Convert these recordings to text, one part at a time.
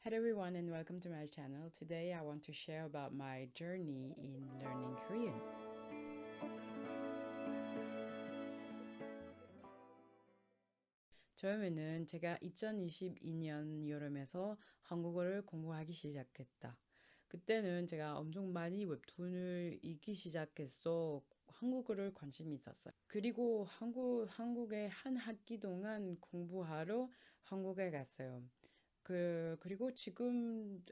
Hello everyone and welcome to my channel. Today I want to share about my journey in learning Korean. 처음에는 제가 2022년 여름에서 한국어를 공부하기 시작했다. 그때는 제가 엄청 많이 웹툰을 읽기 시작해서 한국어를 관심이 있었어요. 그리고 한국에 한 학기 동안 공부하러 한국에 갔어요. 그리고 지금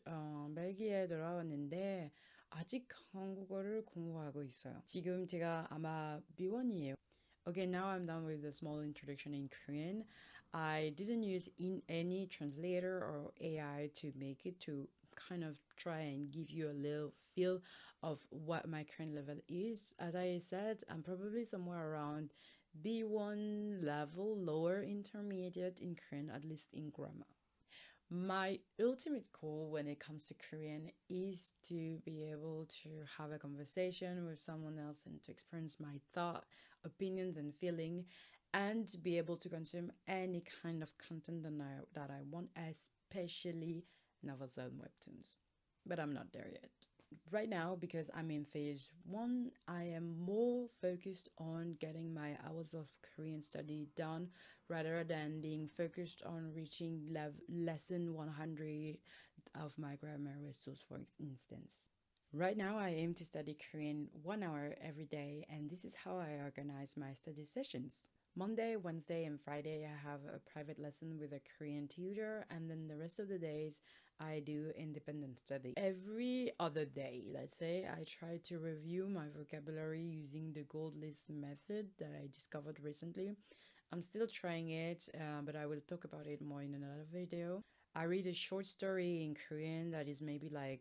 멜기에 돌아왔는데 아직 한국어를 공부하고 있어요. 지금 제가 아마 B1이에요. Okay, now I'm done with the small introduction in Korean. I didn't use in any translator or AI to make it to kind of try and give you a little feel of what my current level is. As I said, I'm probably somewhere around B1 level, lower intermediate in Korean, at least in grammar. My ultimate goal when it comes to Korean is to be able to have a conversation with someone else and to experience my thought, opinions, and feeling, and be able to consume any kind of content that I want, especially novels and webtoons. But I'm not there yet. Right now, because I'm in phase one, I am more focused on getting my hours of Korean study done rather than being focused on reaching lesson 100 of my grammar resource, for instance. Right now, I aim to study Korean 1 hour every day, and this is how I organize my study sessions. Monday, Wednesday, and Friday, I have a private lesson with a Korean tutor, and then the rest of the days, I do independent study. Every other day, let's say, I try to review my vocabulary using the gold list method that I discovered recently. I'm still trying it, but I will talk about it more in another video. I read a short story in Korean that is maybe like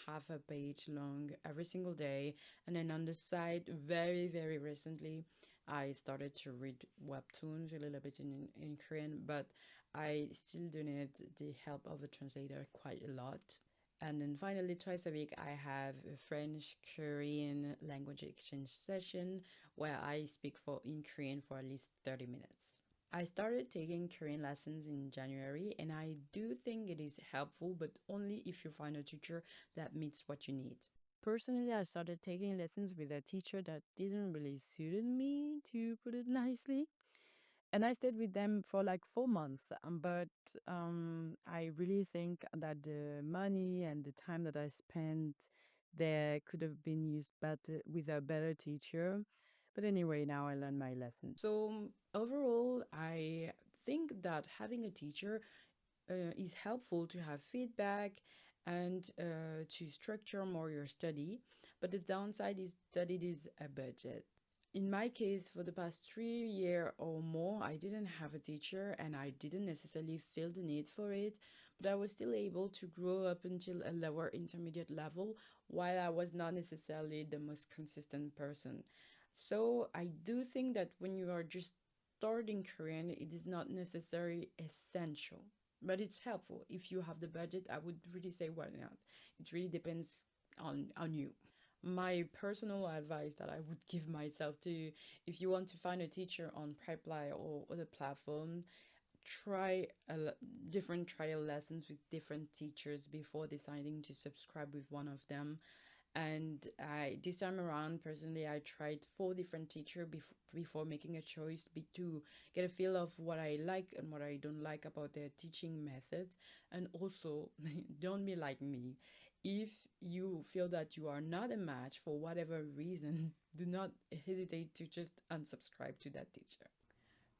half a page long every single day. And then on the side, very, very recently, I started to read webtoons a little bit in Korean, but I still do need the help of a translator quite a lot. And then finally, twice a week, I have a French Korean language exchange session where I speak for in Korean for at least 30 minutes. I started taking Korean lessons in January, and I do think it is helpful, but only if you find a teacher that meets what you need. Personally, I started taking lessons with a teacher that didn't really suit me, to put it nicely. And I stayed with them for like 4 months. But I really think that the money and the time that I spent there could have been used better with a better teacher. But anyway, now I learned my lesson. So overall, I think that having a teacher is helpful to have feedback and to structure more your study. But the downside is that it is a budget. In my case, for the past 3 years or more, I didn't have a teacher and I didn't necessarily feel the need for it, but I was still able to grow up until a lower intermediate level while I was not necessarily the most consistent person. So I do think that when you are just starting Korean, it is not necessarily essential, but it's helpful. If you have the budget, I would really say why not. It really depends on you. My personal advice that I would give myself to, if you want to find a teacher on Pipeline or other platform, try different trial lessons with different teachers before deciding to subscribe with one of them. And this time around, personally, I tried 4 different teachers before making a choice to get a feel of what I like and what I don't like about their teaching methods. And also, don't be like me. If you feel that you are not a match for whatever reason, do not hesitate to just unsubscribe to that teacher.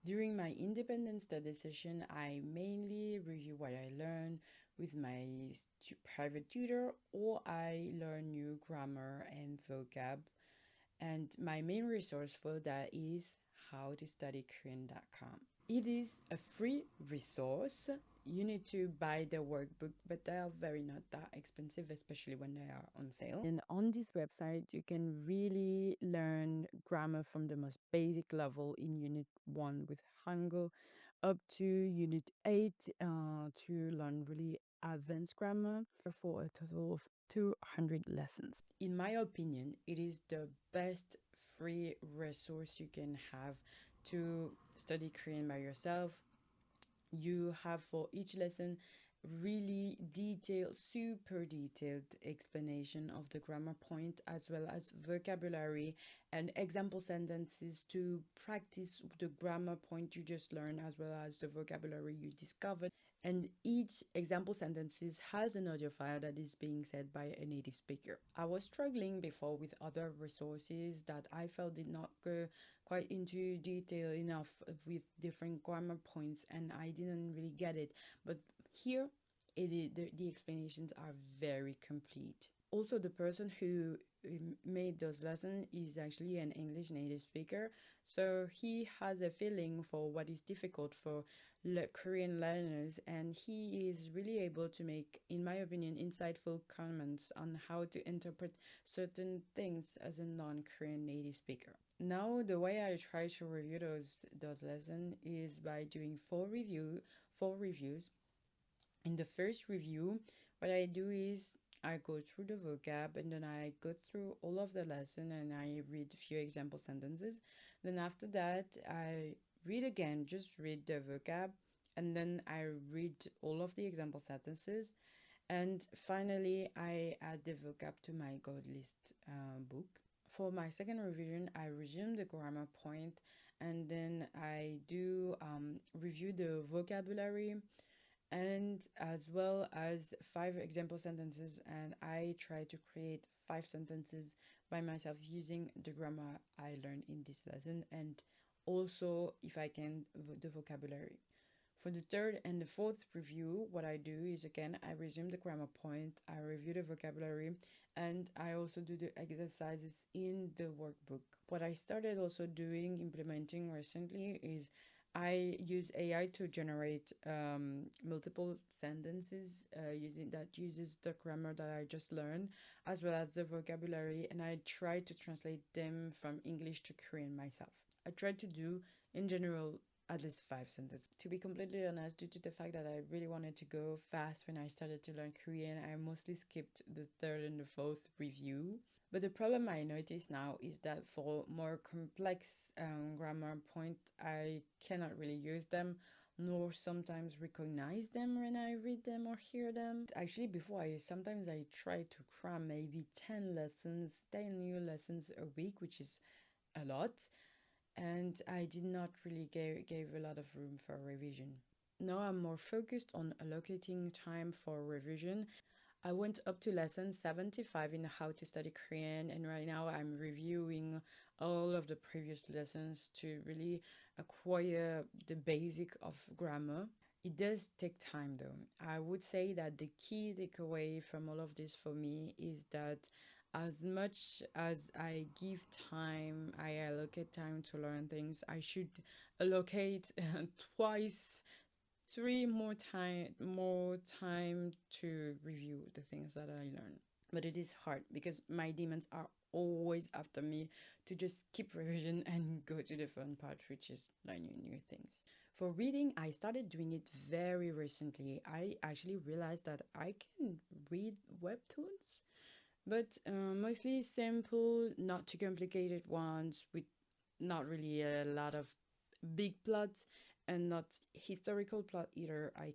During my independent study session, I mainly review what I learned with my private tutor, or I learn new grammar and vocab. And my main resource for that is howtostudykorean.com. It is a free resource. You need to buy the workbook, but they are very not that expensive, especially when they are on sale. And on this website, you can really learn grammar from the most basic level in Unit 1 with Hangul up to Unit 8 to learn really advanced grammar for a total of 200 lessons. In my opinion, it is the best free resource you can have to study Korean by yourself. You have for each lesson really detailed, super detailed explanation of the grammar point as well as vocabulary and example sentences to practice the grammar point you just learned as well as the vocabulary you discovered. And each example sentences has an audio file that is being said by a native speaker. I was struggling before with other resources that I felt did not go quite into detail enough with different grammar points, and I didn't really get it. But here, the explanations are very complete. Also, the person who made those lessons is actually an English native speaker, so he has a feeling for what is difficult for Korean learners, and he is really able to make, in my opinion, insightful comments on how to interpret certain things as a non-Korean native speaker. Now, the way I try to review those lessons is by doing four reviews. In the first review, what I do is I go through the vocab and then I go through all of the lesson and I read a few example sentences. Then after that, I read again, just read the vocab, and then I read all of the example sentences. And finally, I add the vocab to my God list book. For my second revision, I resume the grammar point and then I do review the vocabulary and as well as five example sentences, and I try to create five sentences by myself using the grammar I learned in this lesson and also, if I can, the vocabulary. For the third and the fourth review, what I do is again, I resume the grammar point, I review the vocabulary, and I also do the exercises in the workbook. What I started also doing, implementing recently is I use AI to generate multiple sentences using that uses the grammar that I just learned as well as the vocabulary, and I try to translate them from English to Korean myself. I try to do in general at least five sentences. To be completely honest, due to the fact that I really wanted to go fast when I started to learn Korean, I mostly skipped the third and the fourth review. But the problem I notice now is that for more complex grammar point, I cannot really use them, nor sometimes recognize them when I read them or hear them. Actually, before sometimes I try to cram maybe 10 lessons, 10 new lessons a week, which is a lot, and I did not really gave a lot of room for revision. Now I'm more focused on allocating time for revision. I went up to lesson 75 in how to study Korean, and right now I'm reviewing all of the previous lessons to really acquire the basic of grammar. It does take time though. I would say that the key takeaway from all of this for me is that as much as I give time, I allocate time to learn things, I should allocate twice three more time to review the things that I learn. But it is hard because my demons are always after me to just keep revision and go to the fun part, which is learning new things. For reading, I started doing it very recently. I actually realized that I can read webtoons, but mostly simple, not too complicated ones with not really a lot of big plots and not historical plot either. I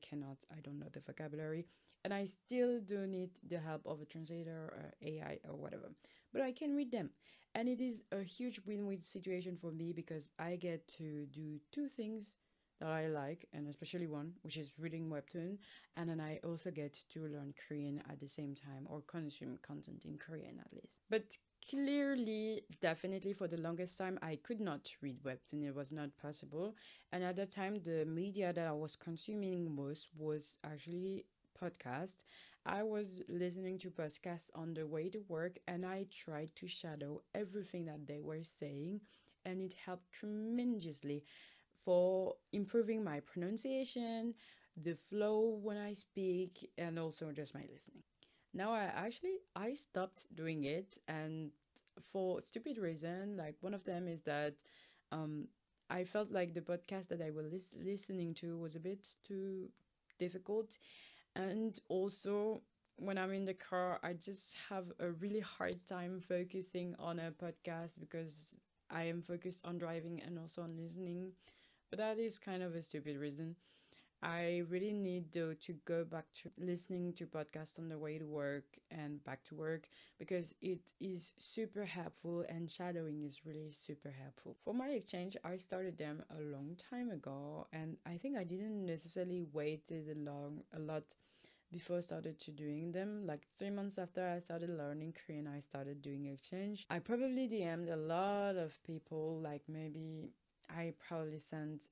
don't know the vocabulary, and I still do need the help of a translator or AI or whatever. But I can read them, and it is a huge win-win situation for me because I get to do two things that I like, and especially one, which is reading webtoon, and then I also get to learn Korean at the same time or consume content in Korean at least. But clearly, definitely for the longest time, I could not read webtoon. It was not possible. And at that time, the media that I was consuming most was actually podcast. I was listening to podcasts on the way to work, and I tried to shadow everything that they were saying, and it helped tremendously for improving my pronunciation, the flow when I speak, and also just my listening. Now I stopped doing it, and for stupid reason, like one of them is that um I felt like the podcast that I was listening to was a bit too difficult, and also when I'm in the car, I just have a really hard time focusing on a podcast because I am focused on driving and also on listening. But that is kind of a stupid reason. I really need though to go back to listening to podcasts on the way to work and back to work because it is super helpful and shadowing is really super helpful. For my exchange, I started them a long time ago and I think I didn't necessarily waited a lot before I started to doing them. Like 3 months after I started learning Korean, I started doing exchange. I probably DM'd a lot of people, like maybe I probably sent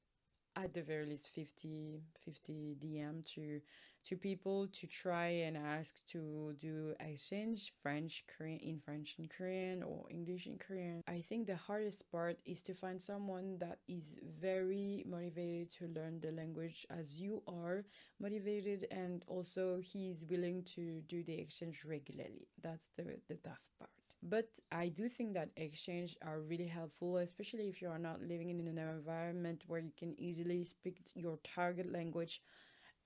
at the very least 50 DM to people to try and ask to do exchange French, Korean in French and Korean or English in Korean. I think the hardest part is to find someone that is very motivated to learn the language as you are motivated and also he's willing to do the exchange regularly. That's the tough part. But I do think that exchange are really helpful, especially if you are not living in an environment where you can easily speak your target language,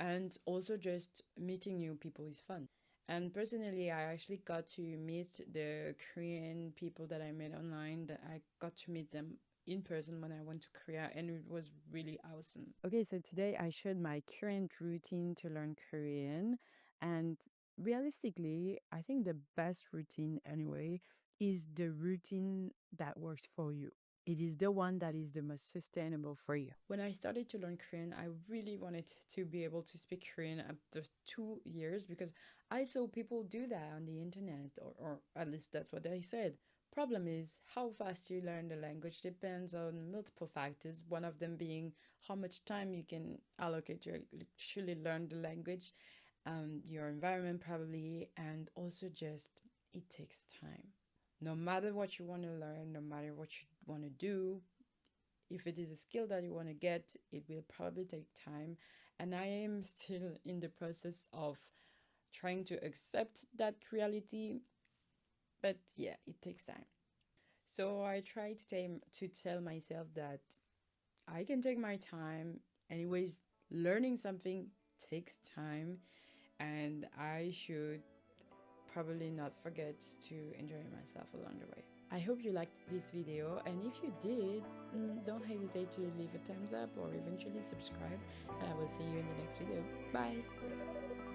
and also just meeting new people is fun. And personally, I actually got to meet the Korean people that I met online, that I got to meet them in person when I went to Korea, and it was really awesome. Okay, so today I shared my current routine to learn Korean, and realistically, I think the best routine anyway is the routine that works for you. It is the one that is the most sustainable for you. When I started to learn Korean, I really wanted to be able to speak Korean after 2 years because I saw people do that on the internet, or at least that's what they said. Problem is, how fast you learn the language depends on multiple factors, one of them being how much time you can allocate to actually learn the language, your environment probably, and also just it takes time. No matter what you want to learn, no matter what you want to do, if it is a skill that you want to get, it will probably take time. And I am still in the process of trying to accept that reality, but yeah, it takes time. So I try to tell myself that I can take my time. Anyways, learning something takes time, and I should probably not forget to enjoy myself along the way. I hope you liked this video, and if you did, don't hesitate to leave a thumbs up or eventually subscribe, and I will see you in the next video. Bye!